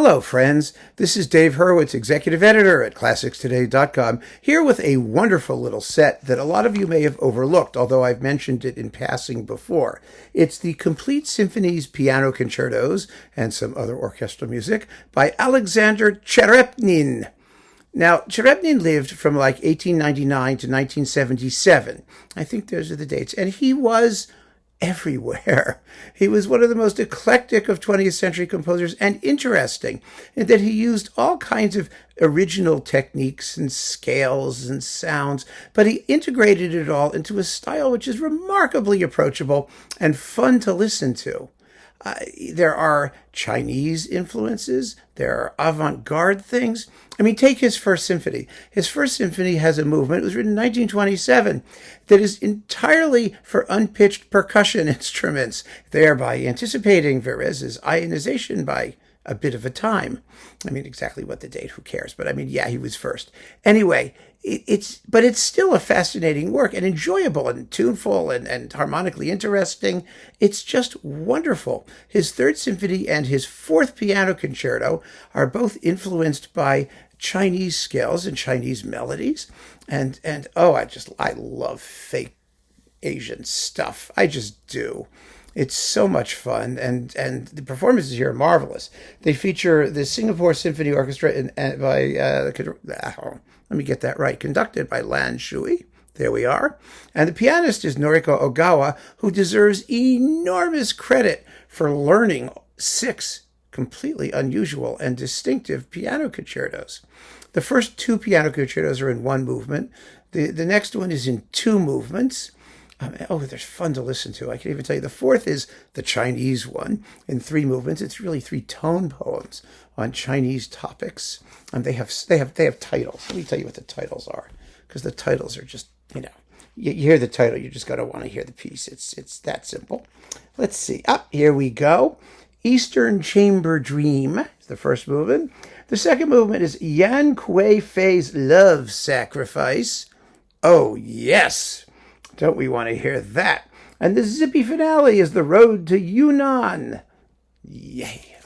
Hello, friends. This is Dave Hurwitz, executive editor at ClassicsToday.com, here with a wonderful little set that a lot of you may have overlooked, although I've mentioned it in passing before. It's the Complete Symphonies Piano Concertos and some other orchestral music by Alexander Tcherepnin. Now, Tcherepnin lived from like 1899 to 1977. I think those are the dates. And he was everywhere. He was one of the most eclectic of 20th century composers, and interesting in that he used all kinds of original techniques and scales and sounds, but he integrated it all into a style which is remarkably approachable and fun to listen to. There are Chinese influences. There are avant-garde things. I mean, take his first symphony. His first symphony has a movement. It was written in 1927 that is entirely for unpitched percussion instruments, thereby anticipating Varèse's ionization by a bit of a time. I mean, exactly what the date, who cares? But I mean, yeah, he was first. Anyway, it's still a fascinating work and enjoyable and tuneful and harmonically interesting. It's just wonderful. His third symphony and his fourth piano concerto are both influenced by Chinese scales and Chinese melodies. And I love fake Asian stuff. I just do. It's so much fun, and the performances here are marvelous. They feature the Singapore Symphony Orchestra conducted by Shui. There we are. And the pianist is Noriko Ogawa, who deserves enormous credit for learning 6 completely unusual and distinctive piano concertos. The first 2 piano concertos are in 1 movement. The next one is in 2 movements. They're fun to listen to. I can even tell you the fourth is the Chinese one in 3 movements. It's really 3 tone poems on Chinese topics. And they have titles. Let me tell you what the titles are, because the titles are just, you hear the title, you just gotta want to hear the piece. It's that simple. Let's see. Here we go. Eastern Chamber Dream is the first movement. The second movement is Yan Kuei Fei's Love Sacrifice. Oh, yes. Don't we want to hear that? And the zippy finale is The Road to Yunnan. Yay.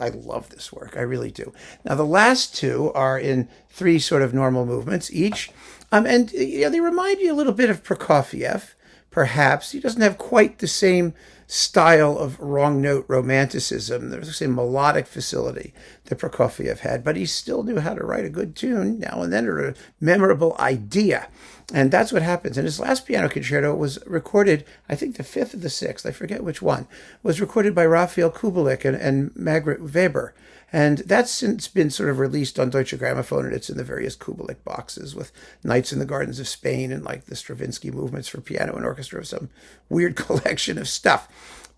I love this work. I really do. Now, the last 2 are in 3 sort of normal movements each. They remind you a little bit of Prokofiev, perhaps. He doesn't have quite the same style of wrong note romanticism. There's the same melodic facility that Prokofiev had, but he still knew how to write a good tune now and then, or a memorable idea. And that's what happens. And his last piano concerto was recorded, I think the 5th or the 6th, I forget which one, was recorded by Raphael Kubelik and Margaret Weber. And that's since been sort of released on Deutsche Grammophon, and it's in the various Kubelik boxes with Nights in the Gardens of Spain and like the Stravinsky movements for piano and orchestra, of some weird collection of stuff.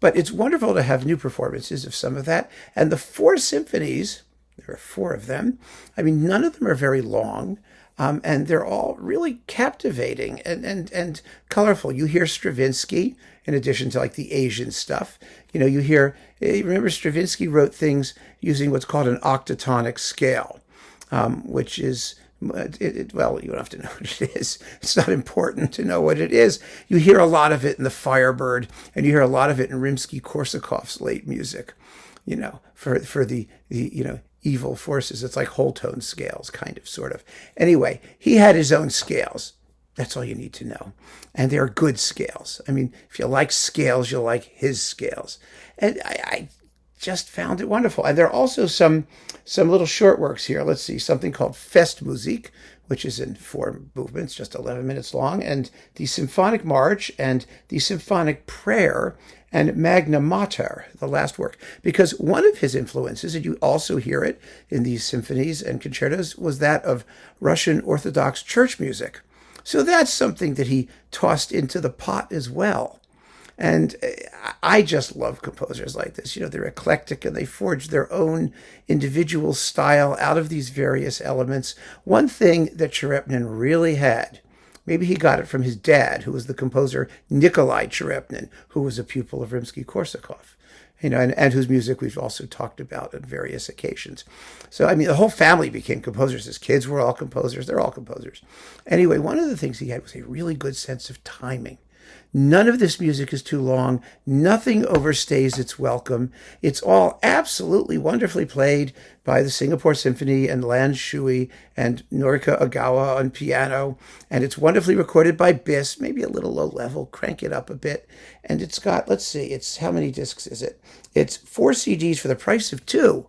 But it's wonderful to have new performances of some of that. And the 4 symphonies, there are 4 of them. I mean, none of them are very long. And they're all really captivating and colorful. You hear Stravinsky in addition to like the Asian stuff. Remember Stravinsky wrote things using what's called an octatonic scale, which is, you don't have to know what it is. It's not important to know what it is. You hear a lot of it in the Firebird, and you hear a lot of it in Rimsky-Korsakov's late music, for the evil forces. It's like whole tone scales, kind of, sort of. Anyway, he had his own scales. That's all you need to know. And they're good scales. I mean, if you like scales, you'll like his scales. And I just found it wonderful. And there are also some little short works here. Let's see, something called Festmusik, which is in 4 movements, just 11 minutes long, and the Symphonic March and the Symphonic Prayer and Magna Mater, the last work. Because one of his influences, and you also hear it in these symphonies and concertos, was that of Russian Orthodox church music. So that's something that he tossed into the pot as well. And I just love composers like this. They're eclectic and they forge their own individual style out of these various elements. One thing that Tcherepnin really had, maybe he got it from his dad, who was the composer Nikolai Tcherepnin, who was a pupil of Rimsky-Korsakov, and whose music we've also talked about on various occasions. So, I mean, the whole family became composers. His kids were all composers. They're all composers. Anyway, one of the things he had was a really good sense of timing. None of this music is too long. Nothing overstays its welcome. It's all absolutely wonderfully played by the Singapore Symphony and Lan Shui and Noriko Ogawa on piano. And it's wonderfully recorded by BIS, maybe a little low level, crank it up a bit. And it's got, let's see, it's how many discs is it? It's 4 CDs for the price of 2,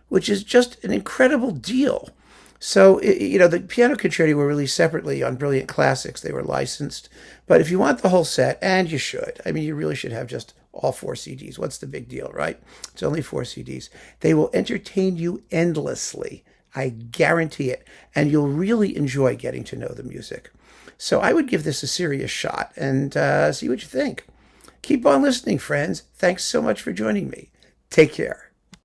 which is just an incredible deal. So, the piano concerti were released separately on Brilliant Classics. They were licensed. But if you want the whole set, and you should, you really should have just all 4 CDs. What's the big deal, right? It's only 4 CDs. They will entertain you endlessly. I guarantee it. And you'll really enjoy getting to know the music. So I would give this a serious shot and see what you think. Keep on listening, friends. Thanks so much for joining me. Take care.